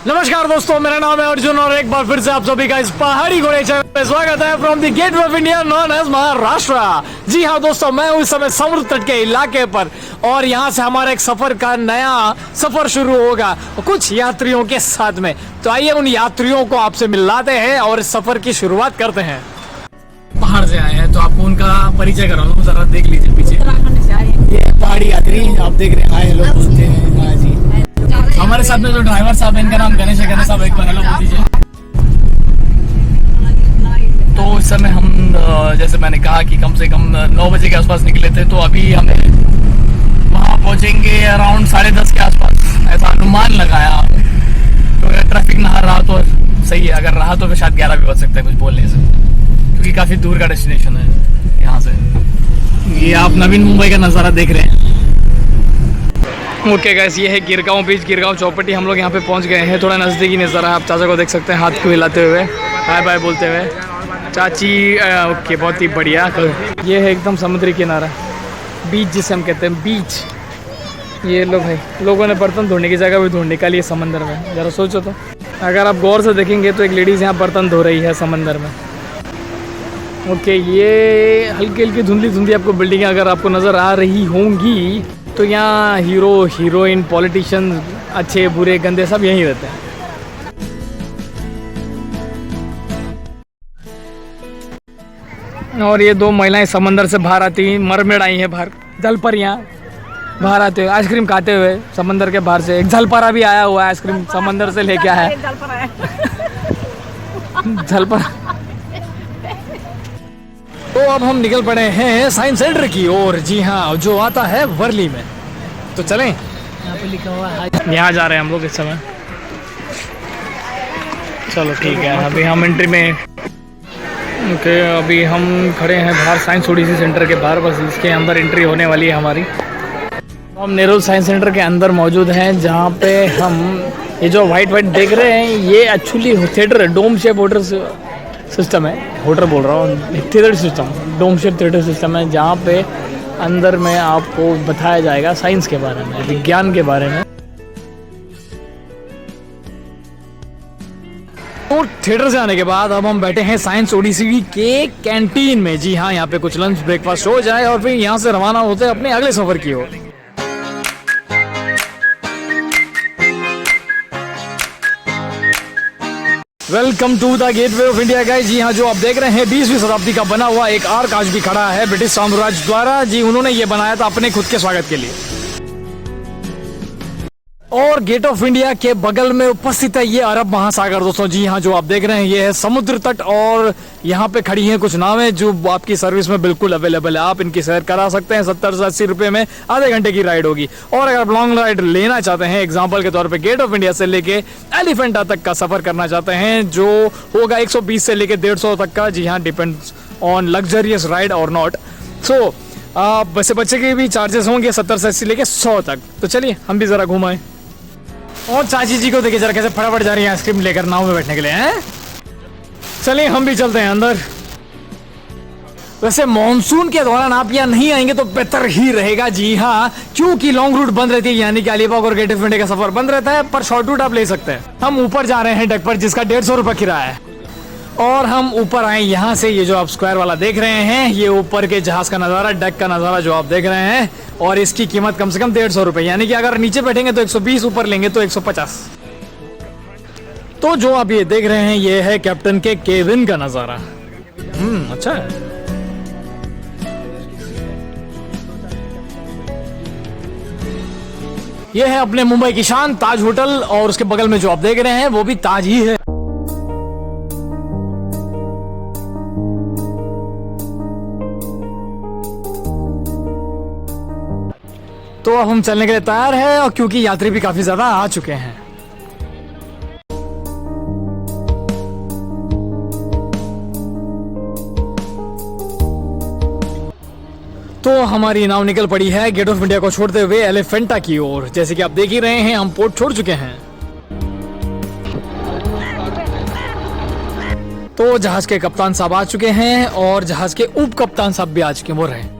नमस्कार दोस्तों, मेरा नाम है अर्जुन और एक बार फिर से आप सभी का इस पहाड़ी घोड़े चैनल में स्वागत है from the gate of India known as Maharashtra. जी हाँ दोस्तों, मैं हूँ इस समय समुद्र तट के इलाके पर और यहाँ से हमारा एक सफर का नया सफर शुरू होगा कुछ यात्रियों के साथ में। तो आइए उन यात्रियों को आपसे मिलाते हैं और इस सफर की शुरुआत करते हैं। बाहर से आए हैं तो आपको उनका परिचय करा दूं, जरा देख लीजिए पीछे। उत्तराखंड से आए हैं। ये पहाड़ी यात्री आप देख रहे हैं, हाय हेलो बोलते हैं। हाँ जी, हमारे साथ में जो ड्राइवर साहब हैं, इनका नाम गणेश है। गणेश साहब एक बार हेलो बोल दीजिए। तो इस समय हम जैसे मैंने कहा कि कम से कम 9 बजे के आसपास निकले थे, तो अभी हमें वहाँ पहुँचेंगे अराउंड 10:30 के आसपास, ऐसा अनुमान लगाया। तो अगर ट्रैफिक ना रहा तो सही है, अगर रहा तो फिर शायद 11 भी बज सकता है कुछ बोलने से, क्योंकि काफ़ी दूर का डेस्टिनेशन है यहाँ से। ये आप नवीन मुंबई का नज़ारा देख रहे हैं। ओके गाइस, ये है गिरगांव बीच, गिरगांव चौपटी। हम लोग यहाँ पे पहुँच गए हैं। थोड़ा नज़दीकी नज़ारा है, आप चाचा को देख सकते हैं हाथ को हिलाते हुए, बाय बाय बोलते हुए। चाची ओके, बहुत ही बढ़िया। ये है एकदम समुद्री किनारा, बीच जिसे हम कहते हैं बीच। ये लो भाई, लोगों ने बर्तन धोने की जगह भी ढूंढ निकाली है समंदर में। ज़रा सोचो तो, अगर आप गौर से देखेंगे तो एक लेडीज़ यहाँ बर्तन धो रही है समंदर में। ओके, ये हल्की हल्की धुंधली धुंधली आपको बिल्डिंगें अगर आपको नज़र आ रही होंगी, तो यहाँ हीरो हीरोइन पॉलिटिशियन अच्छे बुरे गंदे सब यहीं रहते हैं। और ये 2 महिलाएं समंदर से बाहर आती, मरमेड आई हैं बाहर, जलपरियाँ बाहर आते हुए आइसक्रीम खाते हुए समंदर के बाहर से। एक जलपरा भी आया हुआ है, आइसक्रीम समंदर से लेके आया है। जलपरा। तो अब हम निकल पड़े हैं साइंस सेंटर की ओर। जी हाँ, जो आता है वर्ली में। तो चलें, यहाँ पे लिखा हुआ है, यहाँ जा रहे हैं हम लोग इस समय। चलो ठीक है, अभी हम एंट्री में। ओके, अभी हम खड़े हैं बाहर साइंस ओडिसी सेंटर के बाहर, बस इसके अंदर एंट्री होने वाली है हमारी। हम नेहरू साइंस सेंटर के अंदर मौजूद हैं, जहाँ पे हम ये जो वाइट देख रहे हैं, ये एक्चुअली थिएटर है, डोम शेप होटल सिस्टम है। होटल बोल रहा हूँ, theatre system, dome shape theatre system है, जहाँ पे अंदर में आपको बताया जाएगा साइंस के बारे में, विज्ञान के बारे में। तो थिएटर से आने के बाद अब हम बैठे हैं साइंस ओडिसी के कैंटीन में। जी हाँ, यहाँ पे कुछ लंच ब्रेकफास्ट हो जाए और फिर यहाँ से रवाना होते हैं अपने अगले सफर की ओर। Welcome to the gateway of India guys. जी हाँ, जो आप देख रहे हैं 20वीं शताब्दी का बना हुआ एक आर्क आज भी खड़ा है ब्रिटिश साम्राज्य द्वारा। जी, उन्होंने ये बनाया था अपने खुद के स्वागत के लिए। और गेट ऑफ इंडिया के बगल में उपस्थित है ये अरब महासागर दोस्तों। जी हाँ, जो आप देख रहे हैं ये है समुद्र तट और यहाँ पे खड़ी हैं कुछ नावें जो आपकी सर्विस में बिल्कुल अवेलेबल है। आप इनकी सैर करा सकते हैं। 70 से 80 रुपए में आधे घंटे की राइड होगी। और अगर आप लॉन्ग राइड लेना चाहते हैं, एग्जाम्पल के तौर पर गेट ऑफ इंडिया से लेके एलिफेंटा तक का सफर करना चाहते हैं, जो होगा 120 से लेके 150 तक का। जी हाँ, डिपेंड्स ऑन लग्जरियस राइड और नॉट। सो वैसे बच्चे के भी चार्जेस होंगे 70 से 80 लेके 100 तक। तो चलिए हम भी जरा घुमाएं। और चाची जी को देखिए जरा कैसे फटाफट जा रही है आइसक्रीम लेकर नाव में बैठने के लिए हैं। चलिए हम भी चलते हैं अंदर। वैसे मॉनसून के दौरान आप यहाँ नहीं आएंगे तो बेहतर ही रहेगा। जी हाँ, क्योंकि लॉन्ग रूट बंद रहती है, यानी कि अलीबाग और गेट ऑफ इंडिया का सफर बंद रहता है, पर शॉर्ट रूट आप ले सकते हैं। हम ऊपर जा रहे हैं डेक पर, जिसका 150 रुपये किराया है। और हम ऊपर आए यहाँ से, ये जो आप स्क्वायर वाला देख रहे हैं, ये ऊपर के जहाज का नज़ारा, डेक का नज़ारा जो आप देख रहे हैं। और इसकी कीमत कम से कम 150 रुपये, यानी कि अगर नीचे बैठेंगे तो 120, ऊपर लेंगे तो 150। तो जो आप ये देख रहे हैं, ये है कैप्टन के केबिन का नज़ारा। अच्छा है। ये है अपने मुंबई की शान ताज होटल, और उसके बगल में जो आप देख रहे हैं वो भी ताज ही है। तो अब हम चलने के लिए तैयार हैं, और क्योंकि यात्री भी काफी ज्यादा आ चुके हैं। तो हमारी नाव निकल पड़ी है गेट ऑफ इंडिया को छोड़ते हुए एलिफेंटा की ओर। जैसे कि आप देख ही रहे हैं, हम पोर्ट छोड़ चुके हैं। तो जहाज के कप्तान साहब आ चुके हैं और जहाज के उप कप्तान साहब भी आ चुके हैं, वो रहे।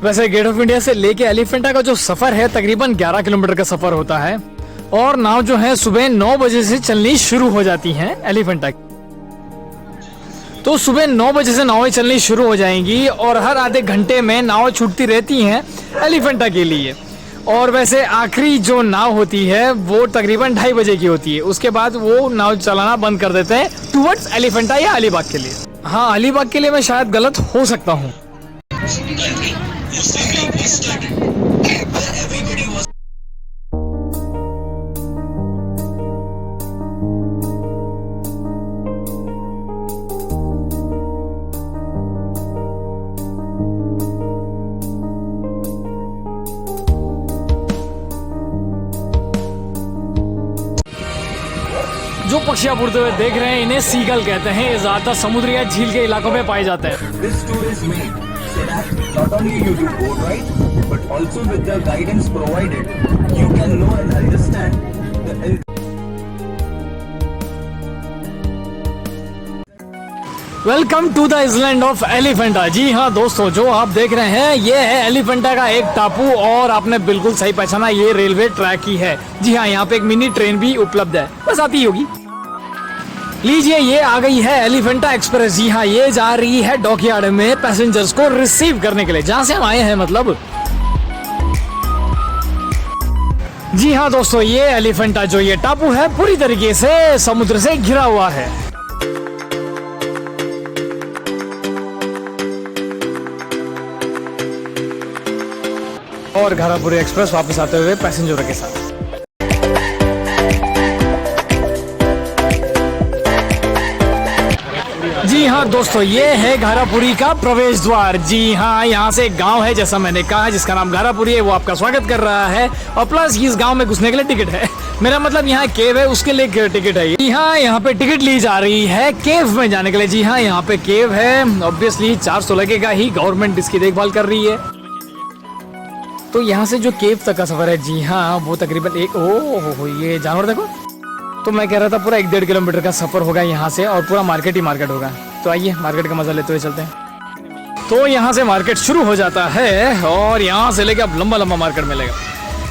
वैसे गेट ऑफ इंडिया से लेके एलिफेंटा का जो सफर है तकरीबन 11 किलोमीटर का सफर होता है और नाव जो है सुबह 9 बजे से चलनी शुरू हो जाती हैं एलिफेंटा की। तो सुबह 9 बजे से नावें चलनी शुरू हो जाएंगी और हर आधे घंटे में नावें छूटती रहती हैं एलिफेंटा के लिए। और वैसे आखिरी जो नाव होती है वो तकरीबन 2:30 बजे की होती है। उसके बाद वो नाव चलाना बंद कर देते हैं टुवर्ड्स एलिफेंटा या अलीबाग के लिए। हाँ, अलीबाग के लिए मैं शायद गलत हो सकता हूँ। जो पक्षी आप उड़ते हुए देख रहे हैं इन्हें सीगल कहते हैं। ये ज्यादातर समुद्र या झील के इलाकों में पाए जाते हैं। This tour is made so that not only you do boat ride, but also with the guidance provided, you can know and understand the. Welcome to the island of Elephanta. जी हाँ दोस्तों, जो आप देख रहे हैं ये है एलिफेंटा का एक टापू और आपने बिल्कुल सही पहचाना, ये रेलवे ट्रैक ही है। जी हाँ, यहाँ पे एक मिनी ट्रेन भी उपलब्ध है, बस आती होगी। लीजिए, ये आ गई है एलिफेंटा एक्सप्रेस। जी हाँ, ये जा रही है डॉकयार्ड में पैसेंजर्स को रिसीव करने के लिए, जहाँ से हम आए हैं मतलब। जी हाँ दोस्तों, ये एलिफेंटा जो ये टापू है पूरी तरीके से समुद्र से घिरा हुआ है। और घारापुरी एक्सप्रेस वापस आते हुए पैसेंजरों के साथ। जी हाँ दोस्तों, ये है घारापुरी का प्रवेश द्वार। जी हाँ, यहाँ से एक गांव है जैसा मैंने कहा जिसका नाम घारापुरी है, वो आपका स्वागत कर रहा है। और प्लस इस गांव में घुसने के लिए टिकट है। मेरा मतलब यहाँ केव है उसके लिए टिकट है। जी हाँ, यहाँ पे टिकट ली जा रही है केव में जाने के लिए। जी हाँ, यहाँ पे केव है, ऑब्वियसली 400 लगेगा ही, गवर्नमेंट इसकी देखभाल कर रही है। तो यहाँ से जो केव तक का सफर है, जी हाँ, वो तकरीबन ये जानवर देखो। तो मैं कह रहा था पूरा 1-1.5 किलोमीटर का सफर होगा यहाँ से और पूरा मार्केट ही मार्केट होगा। तो आइए मार्केट का मजा लेते हुए चलते हैं। तो यहाँ से मार्केट शुरू हो जाता है और यहाँ से लेके अब लंबा लंबा मार्केट मिलेगा।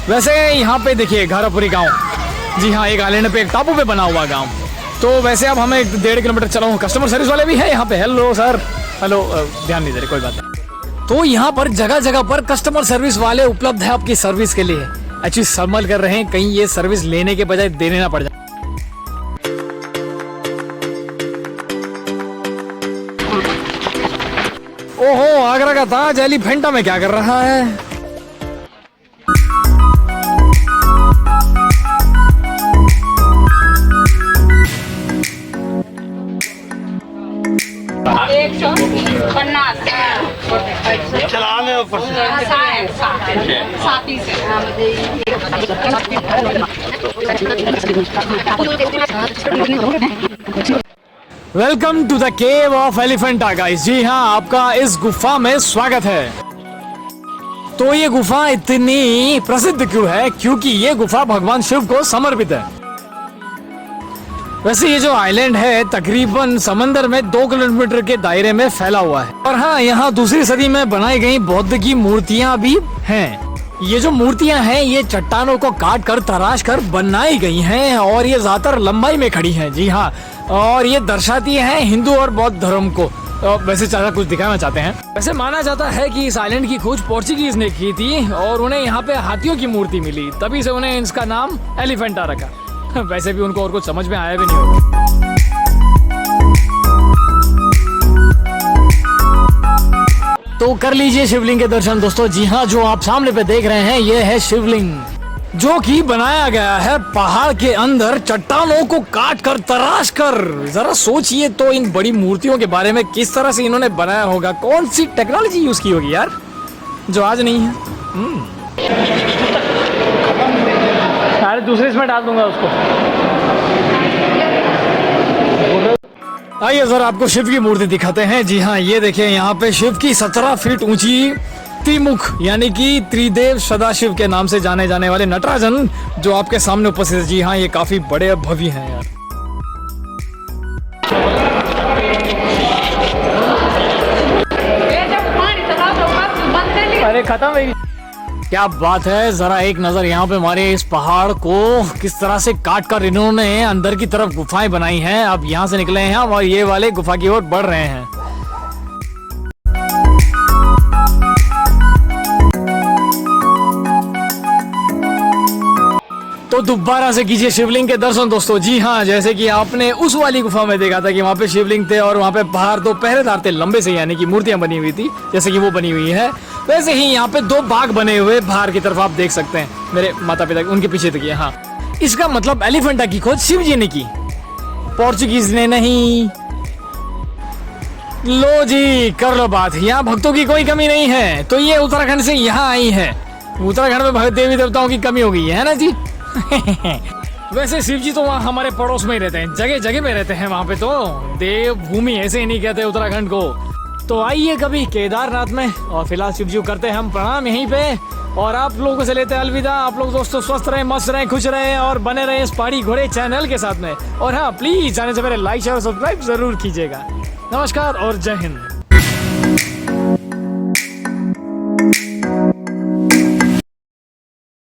वैसे यहाँ पे देखिए घारापुरी गाँव, जी हाँ, एक आइलैंड पे एक टापू पे बना हुआ गाँव। तो वैसे अब हमें 1.5 किलोमीटर चला हूँ। कस्टमर सर्विस वाले भी है यहाँ पे। हेलो सर, हेलो, ध्यान नहीं दे रहे, कोई बात नहीं। तो यहाँ पर जगह जगह पर कस्टमर सर्विस वाले उपलब्ध है आपकी सर्विस के लिए। एक्चुअली संभल कर रहे हैं कहीं ये सर्विस लेने के बजाय देने ना पड़ जाए। ओहो, आगरा का ताज एलिफेंटा में क्या कर रहा है? Welcome to the cave of Elephanta guys. जी हाँ, आपका इस गुफा में स्वागत है। तो ये गुफा इतनी प्रसिद्ध क्यों है? क्योंकि ये गुफा भगवान शिव को समर्पित है। वैसे ये जो आइलैंड है तकरीबन समंदर में 2 किलोमीटर के दायरे में फैला हुआ है। और हाँ, यहाँ 2री सदी में बनाई गई बौद्ध की मूर्तियाँ भी हैं। ये जो मूर्तियाँ हैं ये चट्टानों को काट कर तराश कर बनाई गई हैं और ये ज्यादातर लंबाई में खड़ी हैं। जी हाँ, और ये दर्शाती हैं हिंदू और बौद्ध धर्म को। वैसे ज्यादा कुछ दिखाना चाहते हैं। वैसे माना जाता है कि इस आइलैंड की खोज पोर्चुगीज ने की थी और उन्हें यहाँ पे हाथियों की मूर्ति मिली, तभी से उन्हें इसका नाम एलिफेंटा रखा। वैसे भी उनको और कुछ समझ में आया भी नहीं होगा। तो कर लीजिए शिवलिंग के दर्शन दोस्तों। जी हाँ, जो आप सामने पे देख रहे हैं ये है शिवलिंग, जो कि बनाया गया है पहाड़ के अंदर चट्टानों को काट कर तराश कर। जरा सोचिए तो इन बड़ी मूर्तियों के बारे में, किस तरह से इन्होंने बनाया होगा, कौन सी टेक्नोलॉजी यूज की होगी यार, जो आज नहीं है। अरे दूसरे इसमें डाल दूंगा उसको। आइए जरा आपको शिव की मूर्ति दिखाते हैं। जी हाँ, ये देखिए, यहाँ पे शिव की 17 फीट ऊंची त्रिमुख यानी कि त्रिदेव सदाशिव के नाम से जाने जाने वाले नटराजन जो आपके सामने उपस्थित है। जी हाँ, ये काफी बड़े भव्य हैं यार। अरे खत्म है। क्या बात है, जरा एक नजर यहाँ पे हमारे इस पहाड़ को किस तरह से काट कर इन्होंने अंदर की तरफ गुफाएं बनाई हैं। अब यहाँ से निकले हैं हम और ये वाले गुफा की ओर बढ़ रहे हैं। तो दोबारा से कीजिए शिवलिंग के दर्शन दोस्तों। जी हाँ, जैसे कि आपने उस वाली गुफा में देखा था कि वहाँ पे शिवलिंग थे और वहाँ पे बाहर 2 पहरेदार थे लंबे से, यानी कि मूर्तियां बनी हुई थी जैसे कि वो बनी हुई है। वैसे ही यहाँ पे 2 बाघ बने हुए बाहर की तरफ आप देख सकते हैं। मेरे माता पिता उनके पीछे तक। हाँ, इसका मतलब एलिफेंटा की खोज शिव जी ने की, पोर्चुगीज ने नहीं। लो जी, कर लो बात। यहाँ भक्तों की कोई कमी नहीं है, तो ये उत्तराखंड से यहाँ आई है। उत्तराखंड में भक्त देवी देवताओं की कमी हो गई है ना जी। वैसे शिव जी तो वहाँ हमारे पड़ोस में ही रहते हैं, जगह जगह में रहते हैं वहाँ पे। तो देव भूमि ऐसे ही नहीं कहते उत्तराखंड को। तो आइए कभी केदारनाथ में। और फिलहाल शिव जी को करते हैं हम प्रणाम यहीं पे, और आप लोगों से लेते हैं अलविदा। आप लोग दोस्तों स्वस्थ रहे, मस्त रहे, खुश रहे और बने रहे इस पहाड़ी घोड़े चैनल के साथ में। और हाँ, प्लीज जाने से पहले लाइक शेयर और सब्सक्राइब जरूर कीजिएगा। नमस्कार और जय हिंद।